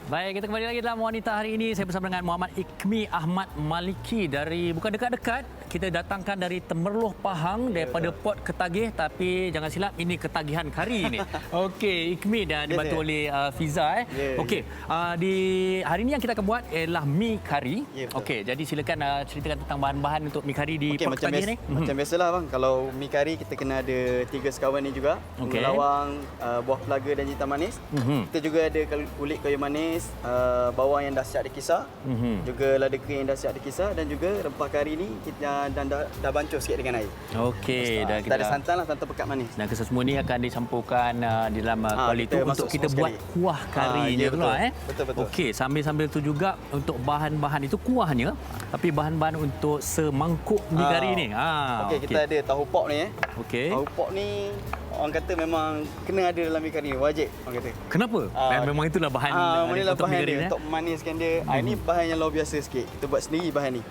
Baik, kita kembali lagi dalam Wanita hari ini. Saya bersama dengan Muhammad Ikmi Ahmad Maliki dari bukan dekat-dekat. Kita datangkan dari Temerloh Pahang daripada Port Ketagih, tapi jangan silap ini ketagihan kari ini. Okey, Ikmi dan dibantu oleh Fiza Okey, di hari ini yang kita akan buat ialah mi kari. Okey, jadi silakan ceritakan tentang bahan-bahan untuk mi kari di Port Ketagih ni. Macam biasalah bang, kalau mi kari kita kena ada 3 sekawan ni juga. Lawang, buah pelaga dan jintan manis. Kita juga ada kulit kayu manis, bawang yang dah siap dikisar, juga lada kering yang dah siap dikisar, dan juga rempah kari ni kita dah bancuh sikit dengan air. Okey, dan kita ada santan lah, santan pekat manis. Dan kesemua ni akan dicampurkan di dalam kuali tu untuk kita buat kuah karinya tu lah. Betul. Okey, sambil-sambil tu juga untuk bahan-bahan itu kuahnya, tapi bahan-bahan untuk semangkuk mi kari ni. Okey, kita ada tahu pok ni. Okey. Tahu pok ni orang kata memang kena ada dalam mi kari ni, wajib orang kata. Kenapa? Memang itulah bahan untuk mi kari ni. Untuk memaniskan dia. Ini bahan yang luar biasa sikit. Kita buat sendiri bahan ni.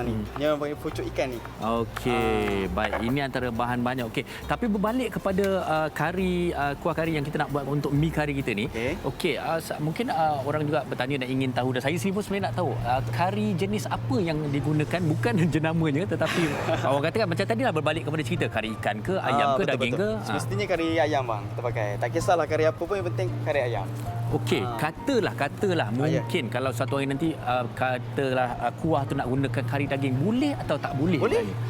Ni yang panggil pucuk ikan ni. Okey, baik. Ini antara bahan banyak. Okey, tapi berbalik kepada kari kuah kari yang kita nak buat untuk mi kari kita ni. Okey, mungkin orang juga bertanya dan ingin tahu, dan saya sendiri pun sebenarnya nak tahu kari jenis apa yang digunakan, bukan jenamanya, tetapi orang kata kan macam tadilah berbalik kepada cerita kari ikan ke, ayam ke, daging ke. Semestinya kari ayam bang kita pakai. Tak kisahlah kari apa pun, yang penting kari ayam. Okey, katalah mungkin kalau satu hari nanti katalah kuah tu nak gunakan kari daging, boleh atau tak boleh?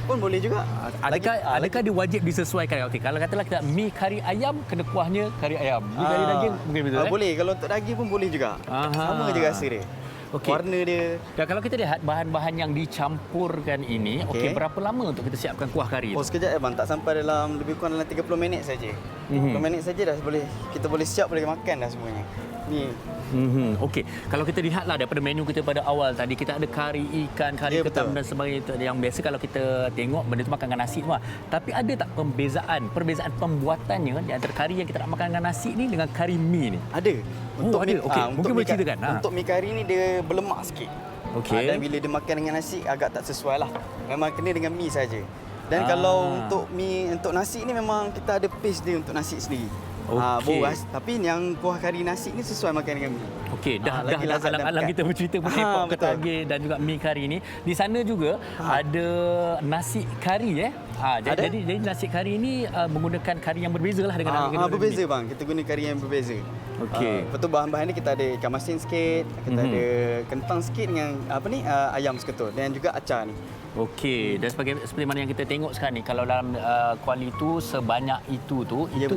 Boleh juga. Adakah dia wajib disesuaikan? Okey, kalau katalah kita mi kari ayam, kena kuahnya kari ayam. Mi kari daging mungkin betul. Boleh, kalau untuk daging pun boleh juga. Sama je rasa dia. Warna dia. Dan kalau kita lihat bahan-bahan yang dicampurkan ini, okey, berapa lama untuk kita siapkan kuah kari? Sekejap bang, tak sampai dalam lebih kurang dalam 30 minit saja. 30 minit saja dah boleh, kita boleh siap, boleh makan dah semuanya. Ni. Okey, kalau kita lihatlah daripada menu kita pada awal tadi, kita ada kari ikan, kari ketam dan sebagainya, yang biasa kalau kita tengok benda tu makan dengan nasi semua. Tapi ada tak perbezaan pembuatannya di antara kari yang kita nak makan dengan nasi ni dengan kari mi ni? Ada. Okey, mungkin boleh ceritakan. Untuk mi kari ni dia berlemak sikit. Okey. Dan bila dia makan dengan nasi agak tak sesuai lah. Memang kena dengan mi saja. Dan kalau untuk mi, untuk nasi ni memang kita ada paste dia untuk nasi sendiri. Boras, tapi yang kuah kari nasi ni sesuai makan dengan mi. Okey, dah alang-alang kita bercerita mengenai Port Ketagih dan juga mi kari ni. Di sana juga ada nasi kari jadi nasi kari ni menggunakan kari yang berbeza lah dengan berbeza bang. Kita guna kari yang berbeza. Okey. Lepas tu bahan-bahan ni kita ada ikan masin sikit, kita ada kentang sikit dengan ayam seketul, dan juga acar ni. Okey, dan seperti mana yang kita tengok sekarang ni, kalau dalam kuali tu sebanyak itu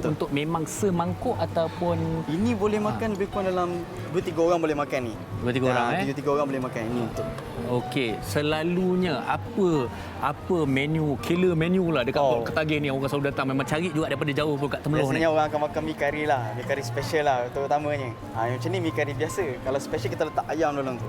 untuk memang semangkuk ataupun ini boleh makan lebih kurang dalam 2-3 orang boleh makan ni. 2-3 orang 3 orang boleh makan ini untuk. Okey, selalunya apa menu killer menu lah dekat Port Ketagih ni, orang selalu datang memang cari juga daripada jauh pun kat Temerloh ni. Biasanya orang akan makan mi kari lah, mi kari special lah terutamanya. Macam ni mi kari biasa. Kalau special kita letak ayam dalam tu.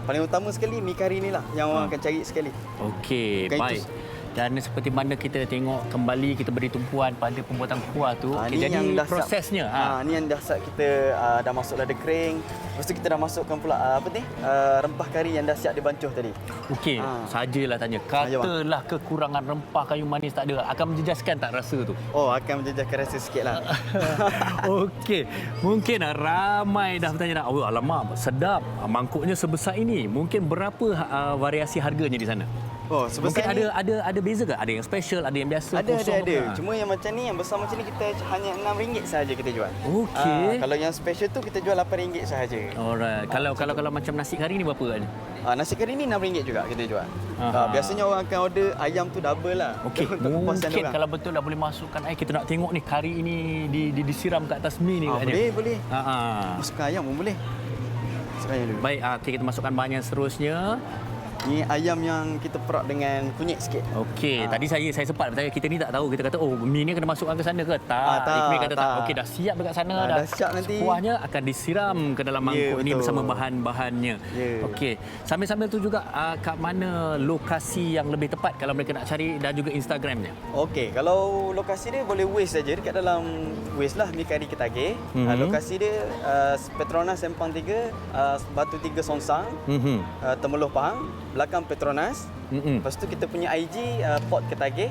Paling utama sekali mi kari ni lah yang orang akan cari sekali. Okey, baik. Dan seperti mana kita tengok kembali, kita beri tumpuan pada pembuatan kuah tu. Jadi prosesnya. Ni yang dah siap, kita dah masuk lada kering. Lepas tu kita dah masukkan pula rempah kari yang dah siap dibancuh tadi. Okey, sajalah tanya. Katalah kekurangan rempah kayu manis tak ada, akan menjejaskan tak rasa tu? Akan menjejaskan rasa sikitlah. Okey, mungkin ramai dah bertanya, alamak sedap, mangkuknya sebesar ini. Mungkin berapa variasi harganya di sana? Mungkin ada beza ke? Ada yang special, ada yang biasa? Ada. Cuma yang macam ni, yang besar macam ni kita hanya RM6 sahaja kita jual. Okey. Kalau yang special tu kita jual RM8 sahaja. Alright. Kalau macam nasi kari ni berapa? Nasi kari ni RM6 juga kita jual. Biasanya orang akan order ayam tu double lah. Okey. Mungkin kalau betul dah boleh masukkan air, kita nak tengok ni kari ini disiram kat atas mi ni. Boleh. Masukkan ayam pun boleh. Baik, kita masukkan bahan yang seterusnya. Ni ayam yang kita perap dengan kunyit sikit. Okey, tadi saya sempat bertanya, kita ni tak tahu, kita kata mi ni kena masukkan ke sana ke? Tak. Ikmi kata tak. Okey, dah siap dekat sana dah. Siap nanti. Kuahnya akan disiram ke dalam mangkuk ni bersama bahan-bahannya. Okey. Sambil-sambil tu juga kat mana lokasi yang lebih tepat kalau mereka nak cari, dan juga Instagramnya? Okey, kalau lokasi dia boleh Waze saja, dekat dalam Waze lah, Mi Kari Ketagih. Lokasi dia Petronas Sempang 3, Batu 3 Songsang, Temerloh Pahang, belakang Petronas. Lepas tu kita punya IG Port Ketagih.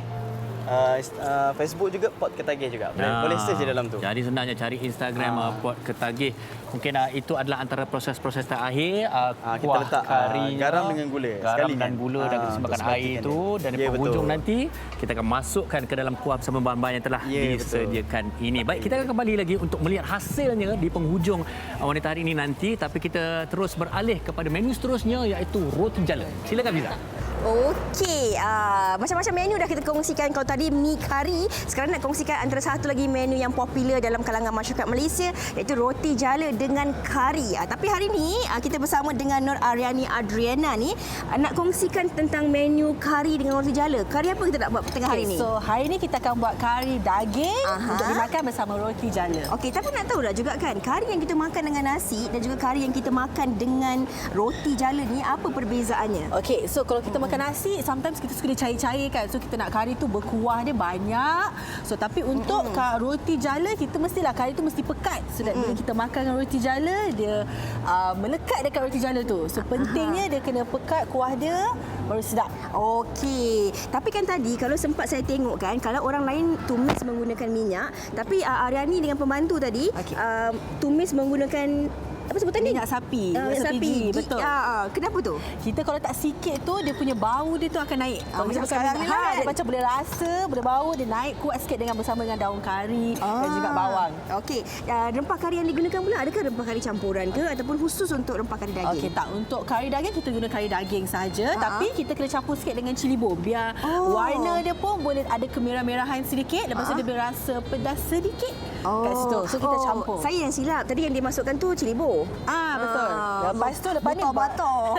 Facebook juga Pot Ketagih juga. Boleh search je dalam tu. Jadi sebenarnya cari Instagram Pot Ketagih. Mungkin itu adalah antara proses-proses terakhir kita kuah letak karinya, garam dengan gula garam sekali dan kan. gula dan kita sembahkan untuk air itu dan di Ya, penghujung betul. nanti kita akan masukkan ke dalam kuah bersama bahan-bahan yang telah Ya, disediakan ini. Baik, kita akan kembali lagi untuk melihat hasilnya di penghujung wanita hari ini nanti, tapi kita terus beralih kepada menu seterusnya iaitu roti jala. Silakan Fiza. Okey, macam-macam menu dah kita kongsikan. Kalau tadi mi kari, sekarang nak kongsikan antara satu lagi menu yang popular dalam kalangan masyarakat Malaysia iaitu roti jala dengan kari. Tapi hari ni kita bersama dengan Nur Aryani Adriana ni nak kongsikan tentang menu kari dengan roti jala. Kari apa kita nak buat tengah hari ni? So, hari ni kita akan buat kari daging untuk dimakan bersama roti jala. Okey, tapi nak tahu dah juga kan, kari yang kita makan dengan nasi dan juga kari yang kita makan dengan roti jala ni apa perbezaannya? Okey, so kalau kita makan nasi, sometimes kita suka dia cair-cair kan. So, kita nak kari tu berkuah dia banyak. So, tapi untuk roti jala, kita mestilah kari tu mesti pekat. So, that bila kita makan dengan roti jala, dia melekat dekat roti jala tu. So, pentingnya dia kena pekat kuah dia, baru sedap. Okey. Tapi kan tadi kalau sempat saya tengok kan, kalau orang lain tumis menggunakan minyak, tapi Aryani dengan pembantu tadi tumis menggunakan apa sebutan ni? Minyak sapi. Minyak sapi. Betul. Kenapa tu? Kita kalau tak sikit tu, dia punya bau dia tu akan naik. Kalau macam kita sekarang makan ni minyak, lah kan? dia macam boleh rasa, boleh bau, dia naik kuat sikit dengan bersama dengan daun kari dan juga bawang. Okey. Rempah kari yang digunakan pula, adakah rempah kari campuran ke ataupun khusus untuk rempah kari daging? Okey, tak. Untuk kari daging, kita guna kari daging saja. Tapi kita kena campur sikit dengan cili bom. Biar warna dia pun boleh ada kemerah-merahan sedikit. Lepas tu dia berasa pedas sedikit kat situ. So, kita campur. Saya yang silap. Tadi yang dia masukkan tu cili bo. Betul. Lepas tu lepas ni batok.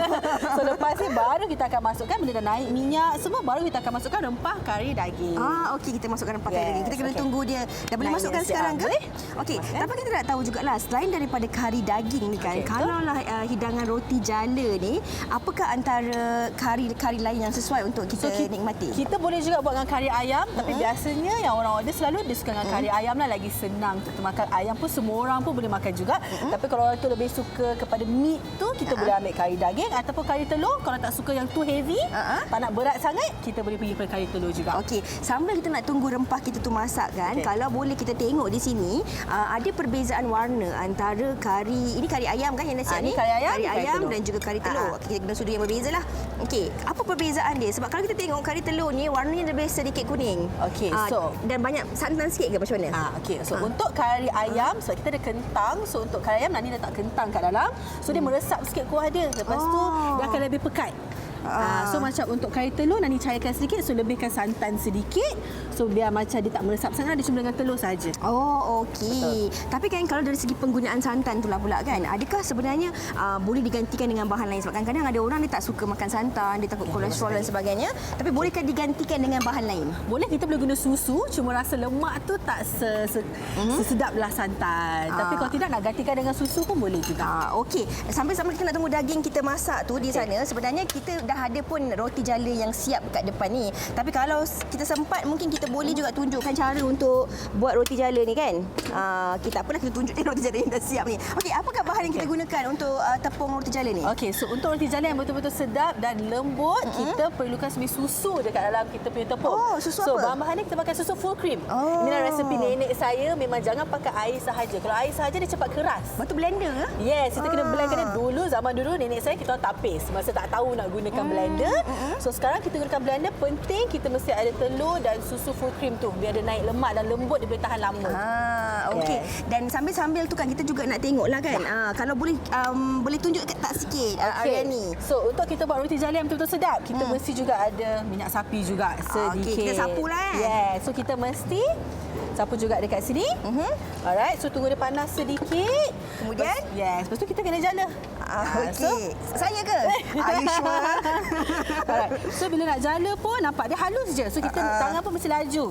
So lepas ni baru kita akan masukkan bila dah naik minyak semua, baru kita akan masukkan rempah kari daging. Okey, kita masukkan rempah kari daging. Kita kena okey. tunggu dia. Dah boleh Naik masukkan dia sekarang siap. ke? Okey, tapi kita nak tahu jugalah selain daripada kari daging ni kan, Okey, kalaulah hidangan roti jala ni, apakah antara kari-kari lain yang sesuai untuk kita nikmati? Kita boleh juga buat dengan kari ayam, tapi biasanya yang orang order selalu dia suka dengan kari ayam lah, lagi senang untuk makan. Ayam pun semua orang pun boleh makan juga. Tapi kalau orang tu lebih suka kepada meat tu, kita boleh ambil kari daging ataupun kari telur. Kalau tak suka yang too heavy, tak nak berat sangat, kita boleh pergi pada kari telur juga. Okey, sambil kita nak tunggu rempah kita tu masak kan, kalau boleh kita tengok di sini ada perbezaan warna antara kari, ini kari ayam kan yang dah siap Ni ni? kari ayam, ni kari ayam telur. dan juga kari telur. Kita guna sudut yang berbeza lah. Okey, apa perbezaan dia? Sebab kalau kita tengok kari telur ni warnanya lebih sedikit kuning. Okey, so dan banyak santan sikit ke macam mana? Okey, so untuk kari ayam, sebab kita ada kentang, so untuk kari ayam Nani letak kentang kat dalam, so dia meresap sikit kuah dia. Lepas tu dia akan lebih pekat. So macam untuk kari telur Nani cairkan sedikit, so lebihkan santan sedikit, so biar macam dia tak meresap sangat, dia cuma dengan telur saja. Okey. Tapi kan kalau dari segi penggunaan santan tu lah pula kan, adakah sebenarnya boleh digantikan dengan bahan lain? Sebab kadang-kadang ada orang dia tak suka makan santan, dia takut kolesterol dan sebagainya, tapi bolehkah digantikan dengan bahan lain? Boleh, kita boleh guna susu, cuma rasa lemak tu tak sesedaplah santan. Tapi kalau tidak nak gantikan dengan susu pun boleh juga. Okey. Sambil-sambil kita nak tunggu daging kita masak tu di sana, sebenarnya kita dah ada pun roti jala yang siap kat depan ni. Tapi kalau kita sempat, mungkin kita boleh juga tunjukkan cara untuk buat roti jala ni kan. Kita apalah kita tunjuk roti jala yang dah siap ni. Okey, apakah bahan yang kita gunakan untuk tepung roti jala ni? Okey, so untuk roti jala yang betul-betul sedap dan lembut, kita perlukan sebenarnya susu dekat dalam kita punya tepung. Susu so, apa? bahan-bahan ni kita pakai susu full cream. Inilah resepi nenek saya, memang jangan pakai air sahaja. Kalau air sahaja dia cepat keras. Batu blender ke? Yes, kita kena blendkan dulu. Zaman dulu nenek saya kita tapis. Masa tak tahu nak gunakan blender. So sekarang kita gunakan blender, penting kita mesti ada telur dan susu full cream tu. Biar dia naik lemak dan lembut, dia boleh tahan lama. Okey. Dan sambil-sambil tu kan kita juga nak tengoklah kan. Kalau boleh boleh tunjuk tak sikit Aryani. So untuk kita buat roti jala yang betul-betul sedap, kita mesti juga ada minyak sapi juga sedikit. Okey, kita sapulah kan. Yes, so kita mesti sapu juga dekat sini. Alright, so tunggu dia panas sedikit. Kemudian? Lepas tu kita kena jala. Okey. Saya ke? Are you sure? Alright. So bila nak jala pun nampak dia halus je. So kita tangan pun mesti laju.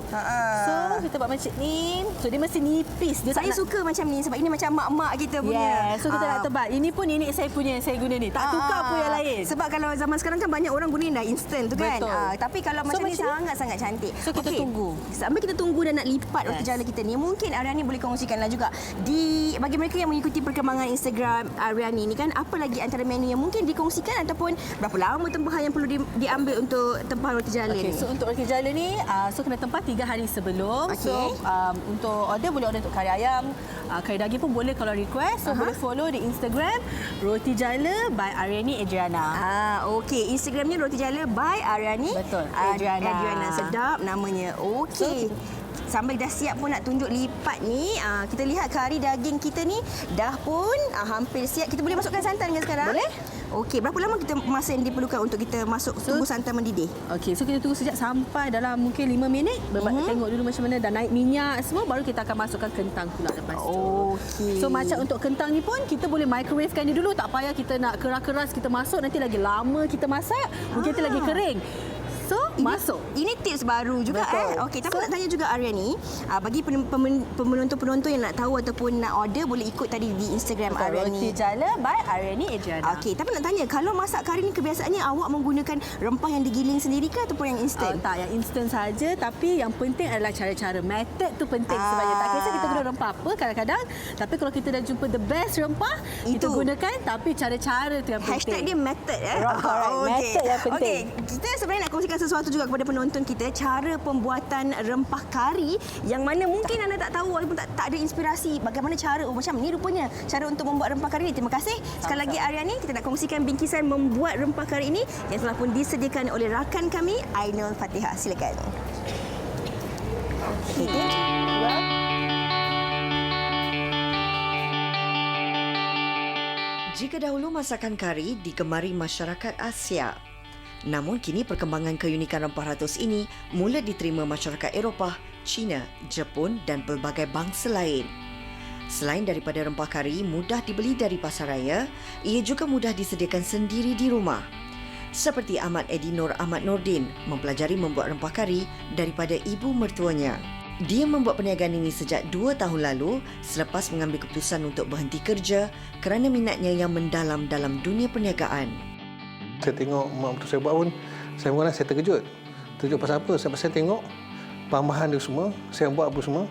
So kita buat macam ni. So dia mesti nipis. Dia Saya suka macam ni sebab ini macam mak-mak kita punya. Yeah. So kita nak tebal. Ini pun nenek saya punya yang saya guna ni. Tak tukar pun yang lain. Sebab kalau zaman sekarang kan banyak orang guna instant tu kan. Betul. Tapi kalau So, macam ni macam ni? sangat-sangat cantik. So kita tunggu. Sambil kita tunggu dan nak lipat 4 roti jala kita ni. Mungkin Ariani boleh kongsikanlah juga bagi mereka yang mengikuti perkembangan Instagram Ariani ni kan, apa lagi antara menu yang mungkin dikongsikan ataupun berapa lama tempahan yang perlu diambil untuk tempahan roti jala ni? So untuk roti jala ni kena tempah 3 hari sebelum. So untuk order boleh order untuk kari ayam, kari daging pun boleh kalau request. So boleh follow di Instagram Roti Jala by Ariani Adriana. Okey, Instagramnya Roti Jala by Ariani. Betul, Adriana. Sedap namanya. Okey. Sambil dah siap pun nak tunjuk lipat ni, kita lihat kari daging kita ni dah pun hampir siap. Kita boleh masukkan santan ke sekarang? Boleh. Okey, berapa lama masa yang diperlukan untuk kita tunggu santan mendidih? Okey, so kita tunggu sekejap sampai dalam mungkin 5 minit. Tengok dulu macam mana dah naik minyak semua, baru kita akan masukkan kentang pula lepas tu. Okey. So macam untuk kentang ni pun kita boleh microwavekan dia dulu, tak payah kita nak keras-keras kita masuk, nanti lagi lama kita masak, mungkin nanti lagi kering. So, masuk. Ini tips baru juga. Okey, tapi nak tanya juga Ariani, bagi penonton-penonton yang nak tahu ataupun nak order, boleh ikut tadi di Instagram Ariani. Roti Jala by Ariani Adriana. Okey, tapi nak tanya, kalau masak kari ni kebiasaannya awak menggunakan rempah yang digiling sendiri ke ataupun yang instan? Tak, yang instan saja, tapi yang penting adalah cara-cara. Method tu penting sebenarnya. Tak kisah kita guna rempah apa kadang-kadang, tapi kalau kita dah jumpa the best rempah, kita gunakan, tapi cara-cara tu yang penting. Hashtag dia method. Method yang penting. Okey, kita sebenarnya nak kongsikan sesuatu juga kepada penonton kita, cara pembuatan rempah kari yang mana mungkin anda tak tahu ataupun tak ada inspirasi bagaimana cara macam ni rupanya cara untuk membuat rempah kari ni. Terima kasih sekali lagi Ariani, kita nak kongsikan bingkisan membuat rempah kari ini yang telah pun disediakan oleh rakan kami Ainul Fatihah. Silakan. Okey. Jika dahulu masakan kari digemari masyarakat Asia, namun kini perkembangan keunikan rempah ratus ini mula diterima masyarakat Eropah, China, Jepun dan pelbagai bangsa lain. Selain daripada rempah kari mudah dibeli dari pasaraya, ia juga mudah disediakan sendiri di rumah. Seperti Ahmad Edi Nur Ahmad Nordin mempelajari membuat rempah kari daripada ibu mertuanya. Dia membuat perniagaan ini sejak 2 tahun lalu selepas mengambil keputusan untuk berhenti kerja kerana minatnya yang mendalam dalam dunia perniagaan. Saya tengok mak betul saya buat pun, saya terkejut. Terkejut pasal apa? Sebab saya tengok bahan-bahan dia semua, saya buat apa semua,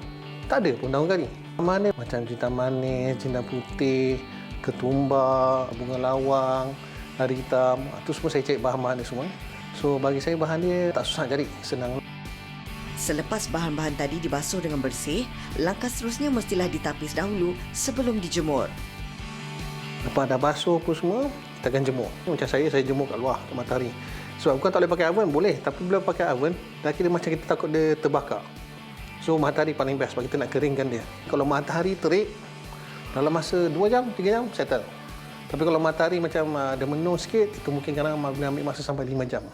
tak ada pun daun kari. Bahan dia macam jintan manis, jintan putih, ketumbar, bunga lawang, lari hitam. Itu semua saya cari bahan-bahan dia semua. So bagi saya bahan dia tak susah cari, senang. Selepas bahan-bahan tadi dibasuh dengan bersih, langkah seterusnya mestilah ditapis dahulu sebelum dijemur. Lepas dah basuh apa semua, kita akan jemur. Macam saya jemur kat luar, kat matahari. Sebab bukan tak boleh pakai oven, boleh. Tapi bila pakai oven, dah kira macam kita takut dia terbakar. So matahari paling best sebab kita nak keringkan dia. Kalau matahari terik, dalam masa 2 jam, 3 jam, settle. Tapi kalau matahari macam ada menung sikit, itu mungkin kadang ambil masa sampai 5 jam.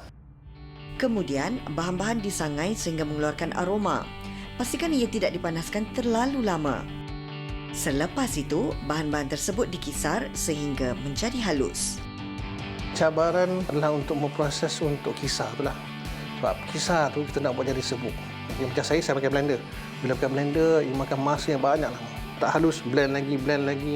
Kemudian, bahan-bahan disangai sehingga mengeluarkan aroma. Pastikan ia tidak dipanaskan terlalu lama. Selepas itu, bahan-bahan tersebut dikisar sehingga menjadi halus. Cabaran adalah untuk memproses untuk kisar itulah. Sebab kisar tu kita nak buat jadi serbuk. Okay, macam saya pakai blender. Bila pakai blender, ia makan masa yang banyak lama. Tak halus, blend lagi.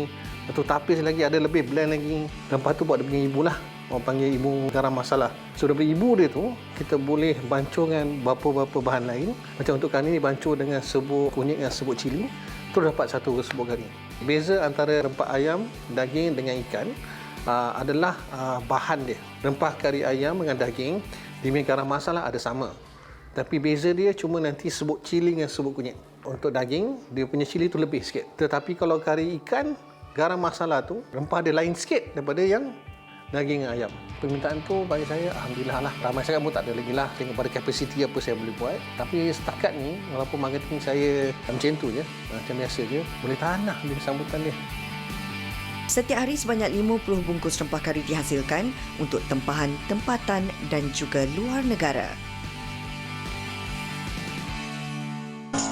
Lepas tu tapis lagi, ada lebih blend lagi. Dan lepas tu buat dia punya ibu lah. Orang panggil ibu garam masala. So daripada ibu dia tu, kita boleh bancur dengan beberapa bahan lain. Macam untuk kali ni bancur dengan serbuk kunyit dan serbuk cili. Terus dapat satu serbuk kari. Beza antara rempah ayam, daging dengan ikan adalah bahan dia. Rempah kari ayam dengan daging, dia punya garam masala ada sama. Tapi beza dia cuma nanti serbuk cili dengan serbuk kunyit. Untuk daging, dia punya cili tu lebih sikit. Tetapi kalau kari ikan, garam masala tu, rempah dia lain sikit daripada yang daging dengan ayam. Permintaan tu bagi saya, alhamdulillah lah. Ramai sangat pun tak ada lagi lah. Tengok pada kapasiti apa saya boleh buat. Tapi setakat ni, walaupun marketing saya macam tu je, macam biasa je, boleh tahan lah dengan sambutan dia. Setiap hari sebanyak 50 bungkus rempah kari dihasilkan untuk tempahan tempatan dan juga luar negara.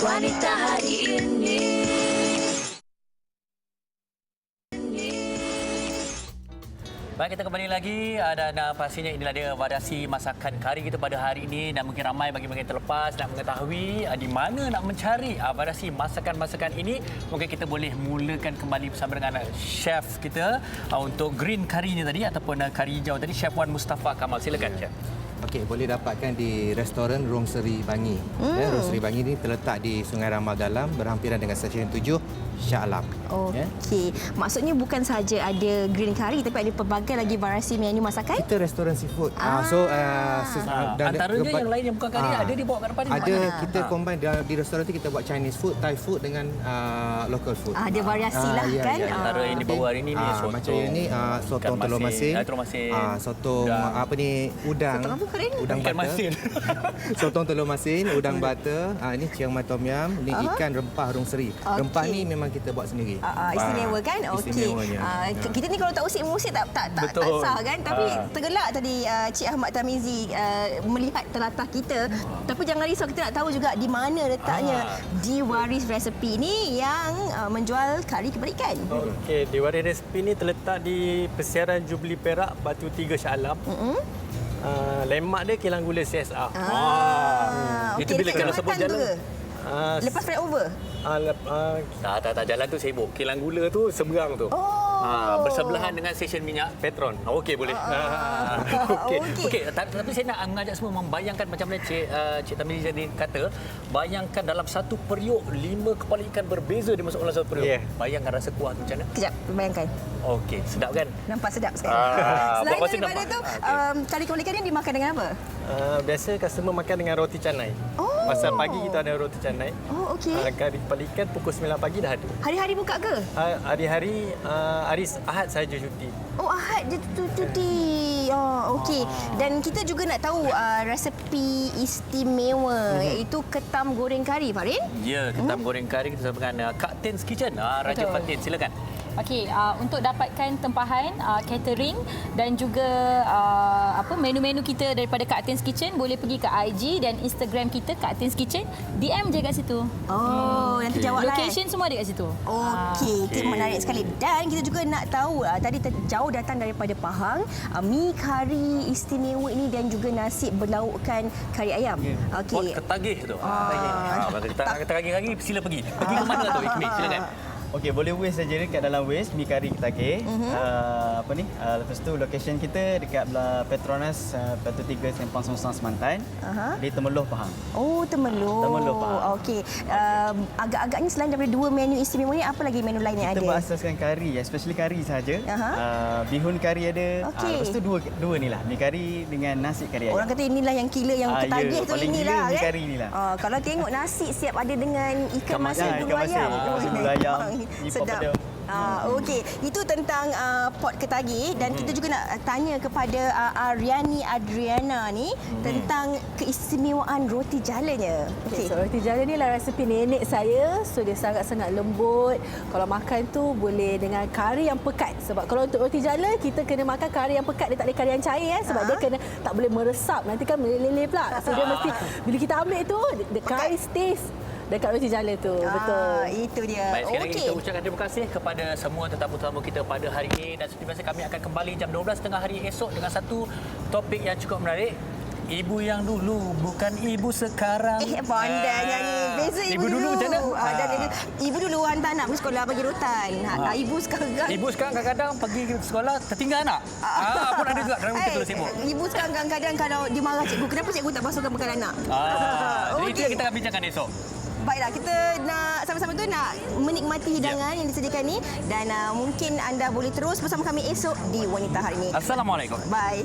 Wanita hari ini. Baik, kita kembali lagi dan pastinya inilah dia variasi masakan kari kita pada hari ini dan mungkin ramai bagi-bagi terlepas nak mengetahui di mana nak mencari variasi masakan-masakan ini. Mungkin kita boleh mulakan kembali bersama dengan chef kita untuk green karinya tadi ataupun kari hijau tadi, Chef Wan Mustafa Kamal. Silakan, Chef. Okey, boleh dapatkan di restoran Rong Seri Bangi. Ya, Rong Seri Bangi ni terletak di Sungai Ramal Dalam, berhampiran dengan stesen 7 Shah Alam. Ya. Okey. Maksudnya bukan saja ada green curry tapi ada pelbagai lagi variasi menu masakan? Kita restoran seafood. Antaranya yang lain yang bukan kari ada dibawa kat depan ni. Ada, kita combine di restoran tu kita buat Chinese food, Thai food dengan local food. Ada variasi lah kan? Antara yang dibawa hari ni soto. Macam yang ni sotong telur masin. Telur masin. Sotong apa ni udang. Sotong apa, Karin? Udang Ikan butter. masin. Sotong telur masin, udang butter. Ini chiang mai tom yum, ni ikan rempah Rong Seri. Rempah ni memang kita buat sendiri. Istimewa kan? Okey. Istimewanya. Kita ni kalau tak usik-musik tak sah kan? Tapi tergelak tadi Cik Ahmad Tamizi melihat telatah kita. Tapi jangan risau, kita nak tahu juga di mana letaknya di Waris Resipi ni yang menjual kari kepala ikan. Okey, di Waris Resipi ni terletak di Persiaran Jubli Perak, Batu 3 Shah Alam. Lemak dia kilang gula CSR. Itu Okey, bila dekat kalau Jambatan sebut tu jalan. ke? Lepas flyover? Tak, jalan tu sibuk. Kilang gula tu seberang tu. Bersebelahan dengan stesen minyak Petron. Okey, boleh. Okey. Tapi saya nak mengajak semua membayangkan macam mana Cik Tamizi tadi kata, bayangkan dalam satu periuk 5 kepala ikan berbeza dimasukkan dalam satu periuk. Bayangkan rasa kuah tu macam mana? Kejap, bayangkan. Okey, sedap kan? Nampak sedap sekali. Selain buat masa daripada nampak. tu, kari kepala ikan ni dimakan dengan apa? Biasa customer makan dengan roti canai. Pasal pagi kita ada roti canai. Oh, okey. Kari kepala ikan pukul 9 pagi dah ada. Hari-hari buka ke? Hari-hari hari Ahad saja cuti. Oh, Ahad je cuti. Okey. Dan kita juga nak tahu resepi istimewa iaitu ketam goreng kari, Farin. Ya, ketam goreng kari kita sama dengan Captain's Kitchen. Raja Betul. Fatin, silakan. Okey, untuk dapatkan tempahan, catering dan juga menu-menu kita daripada Captain's Kitchen, boleh pergi ke IG dan Instagram kita Captain's Kitchen, DM je kat situ. Nanti jawab lah. Location semua ada kat situ. Okey, itu menarik sekali. Dan kita juga nak tahu, tadi jauh datang daripada Pahang, mi kari istimewa ini dan juga nasi berlaukkan kari ayam. Pot Okey. ketagih tu. Kita ketagih-ketagih sila pergi. Pergi ke mana tu? Ikmi, silakan. Okey, boleh waste saja dekat dalam waste mi kari ketagih. Lepas tu location kita dekat belah Petronas Batu 3 Sempang Songsang Semantan. Di Temeloh Pahang. Oh, Temeloh. Temeloh, Pahang. Okey. Agak-agaknya selain daripada dua menu istimewa ni, apa lagi menu lain yang Kita ada? berasaskan kari, especially kari saja. Bihun kari ada. Okey. Lepas tu dua ni lah, mi kari dengan nasi kari ayam. Orang kata inilah yang killer, yang ketagih tu paling inilah gila mi kan? kari inilah. Kalau tengok nasi siap ada dengan ikan masin bulu ikan masin, ayam. ikan masin bulu ayam. Mi pop Sedap. ada. Okey, itu tentang pot ketagih dan kita juga nak tanya kepada Aryani Adriana ni tentang keistimewaan roti jalanya. Okay, so roti jala ni lah resepi nenek saya. So dia sangat-sangat lembut. Kalau makan tu boleh dengan kari yang pekat. Sebab kalau untuk roti jala kita kena makan kari yang pekat, dia tak boleh kari yang cair sebab dia kena tak boleh meresap. Nanti kan meleleh pula. So dia mesti bila kita ambil tu the kari stays dekat roti jala tu. Betul. Itu dia. Baik, sekali lagi Okey. kita ucapkan terima kasih kepada semua tetamu-tetamu kita pada hari ini dan seperti biasa kami akan kembali jam 12.30 hari esok dengan satu topik yang cukup menarik. Ibu yang dulu bukan ibu sekarang. Pandai nyanyi. Beza Ibu dulu macam mana? Dan ibu dulu hantar anak pergi sekolah bagi rotan. Ibu sekarang Ibu sekarang kadang-kadang pergi ke sekolah tertinggal anak. Pun ada juga kadang kita terlalu sibuk. Ibu sekarang kadang-kadang kalau dimarah cikgu, kenapa cikgu tak basuhkan bekal anak? Jadi itu Okey. yang kita akan bincangkan esok. Baiklah, kita nak sama-sama tu nak menikmati hidangan yang disediakan ni dan mungkin anda boleh terus bersama kami esok di Wanita Hari ini. Assalamualaikum. Bye.